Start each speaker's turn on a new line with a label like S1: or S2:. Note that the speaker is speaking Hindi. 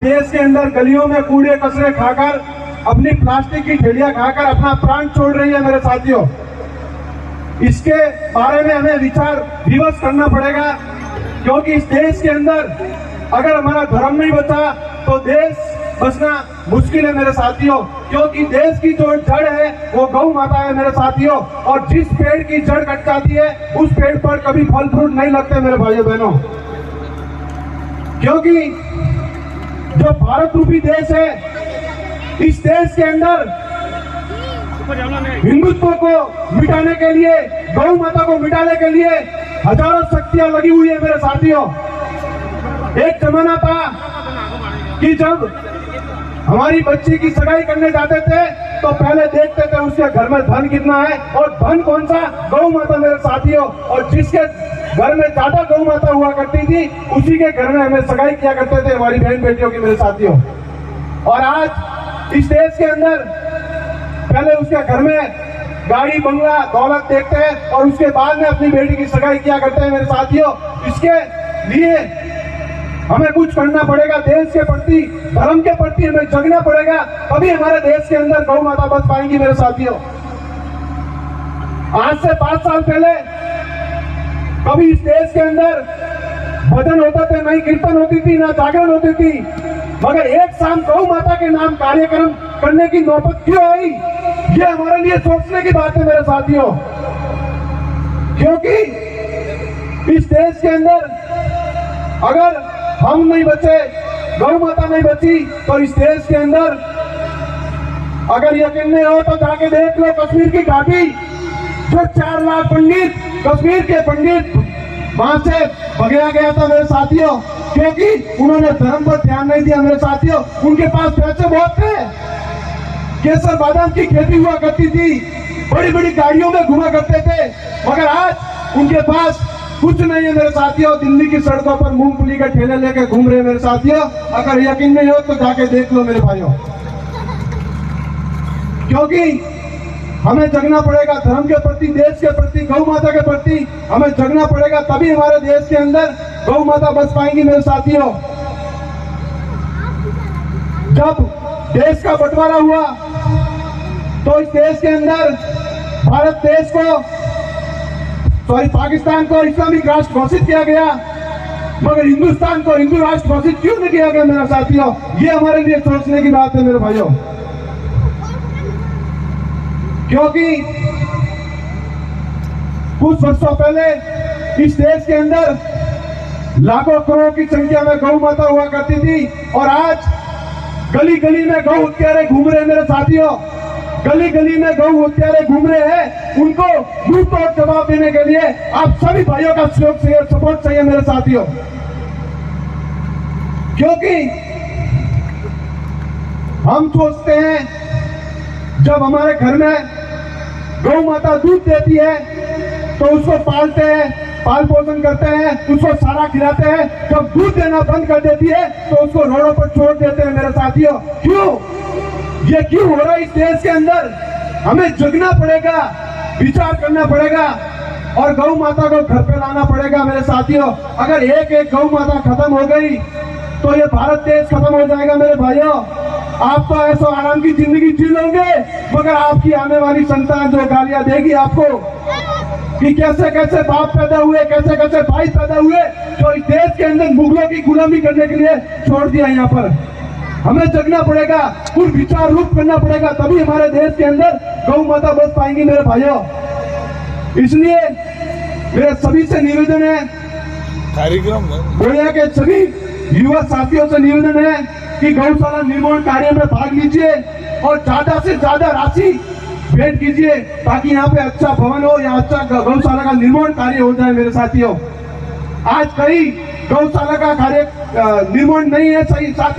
S1: देश के अंदर गलियों में कूड़े कचरे खाकर, अपनी प्लास्टिक की थैलियां खाकर अपना प्राण छोड़ रही है मेरे साथियों। इसके बारे में हमें विचार विमर्श करना पड़ेगा, क्योंकि इस देश के अंदर अगर हमारा धर्म नहीं बचा तो देश बचना मुश्किल है मेरे साथियों। क्योंकि देश की जो जड़ है वो गौ माता है मेरे साथियों, और जिस पेड़ की जड़ कट जाती है उस पेड़ पर कभी फल फ्रूट नहीं लगते मेरे भाइयों बहनों। क्योंकि जो भारत रूपी देश है, इस देश के अंदर हिंदुत्व को मिटाने के लिए, गौ माता को मिटाने के लिए हजारों शक्तियां लगी हुई है मेरे साथियों। एक जमाना था कि जब हमारी बच्ची की सगाई करने जाते थे तो पहले देखते थे उसके घर में धन कितना है, और धन कौन सा? गौ माता मेरे साथियों। और जिसके घर में ज्यादा गौ माता हुआ करती थी उसी के घर में हमें सगाई किया करते थे हमारी बहन बेटियों की मेरे साथियों। और आज इस देश के अंदर पहले उसके घर में गाड़ी बंगला दौलत देखते हैं और उसके बाद में अपनी बेटी की सगाई किया करते हैं मेरे साथियों। इसके लिए हमें कुछ करना पड़ेगा, देश के प्रति, धर्म के प्रति हमें जगना पड़ेगा, तभी हमारे देश के अंदर गौ माता बच पाएंगी मेरे साथियों। आज से 5 साल पहले कभी इस देश के अंदर भजन होते थे, नहीं कीर्तन होती थी, ना जागरण होती थी, मगर एक शाम गौ माता के नाम कार्यक्रम करने की नौबत क्यों आई? ये हमारे लिए सोचने की बात है मेरे साथियों। क्योंकि इस देश के अंदर अगर हम नहीं बचे, गौ माता नहीं बची, तो इस देश के अंदर अगर यकीन नहीं हो तो जाके देख लो कश्मीर की घाटी, जो 4 लाख पंडित, कश्मीर के पंडित वहां से भगाया गया था मेरे साथियों, क्योंकि उन्होंने धर्म पर ध्यान नहीं दिया मेरे साथियों। उनके पास पैसे बहुत थे, केसर बादाम की खेती हुआ करती थी, बड़ी बड़ी गाड़ियों में घुमा करते थे, मगर आज उनके पास कुछ नहीं है मेरे साथियों। दिल्ली की सड़कों पर मूंगफली के ठेले लेकर घूम रहे मेरे साथियों। अगर यकीन नहीं हो तो जाके देख लो मेरे भाइयों। क्योंकि हमें जगना पड़ेगा धर्म के प्रति, देश के प्रति, गौ माता के प्रति हमें जगना पड़ेगा, तभी हमारे देश के अंदर गौ माता बच पाएंगी मेरे साथियों। जब देश का बंटवारा हुआ तो इस देश के अंदर भारत देश को, पाकिस्तान को इस्लामिक राष्ट्र घोषित किया गया, मगर हिंदुस्तान को हिंदू राष्ट्र घोषित क्यों नहीं किया गया मेरे साथियों? ये हमारे लिए सोचने की बात है मेरे भाइयों। क्योंकि कुछ वर्षों पहले इस देश के अंदर लाखों करोड़ की संख्या में गौ माता हुआ करती थी, और आज गली गली में गौ हत्यारे घूम रहे मेरे साथियों। गली गली में गौ हत्यारे घूम रहे हैं, उनको मुंह तोड़ जवाब देने के लिए आप सभी भाइयों का सपोर्ट चाहिए मेरे साथियों। क्योंकि हम सोचते हैं जब हमारे घर में गौ माता दूध देती है तो उसको पालते हैं, पाल पोषण करते हैं, उसको सारा खिलाते हैं। जब दूध देना बंद कर देती है तो उसको रोडों पर छोड़ देते हैं मेरे साथियों। क्यों? ये क्यों हो रहा है इस देश के अंदर? हमें जगना पड़ेगा, विचार करना पड़ेगा और गौ माता को घर पे लाना पड़ेगा मेरे साथियों। अगर एक एक गौ माता खत्म हो गई तो ये भारत देश खत्म हो जाएगा मेरे भाइयों। आप तो ऐसा आराम की जिंदगी जी लोगे, मगर आपकी आने वाली संतान जो गालियां देगी आपको कि कैसे कैसे बाप पैदा हुए, कैसे कैसे भाई पैदा हुए, जो इस देश के अंदर मुगलों की गुलामी करने के लिए छोड़ दिया। यहाँ पर हमें जगना पड़ेगा, कुछ विचार रूप करना पड़ेगा, तभी हमारे देश के अंदर गौ माता बच पाएंगी मेरे भाइयों। इसलिए मेरे सभी से निवेदन है, गोया के सभी युवा साथियों से निवेदन है कि गौशाला निर्माण कार्य में भाग लीजिए और ज्यादा से ज्यादा राशि भेंट कीजिए, ताकि यहाँ पे अच्छा भवन हो, यहाँ अच्छा गौशाला का निर्माण कार्य हो जाए मेरे साथियों। आज कई गौशाला का कार्य निर्माण नहीं है सही साथी।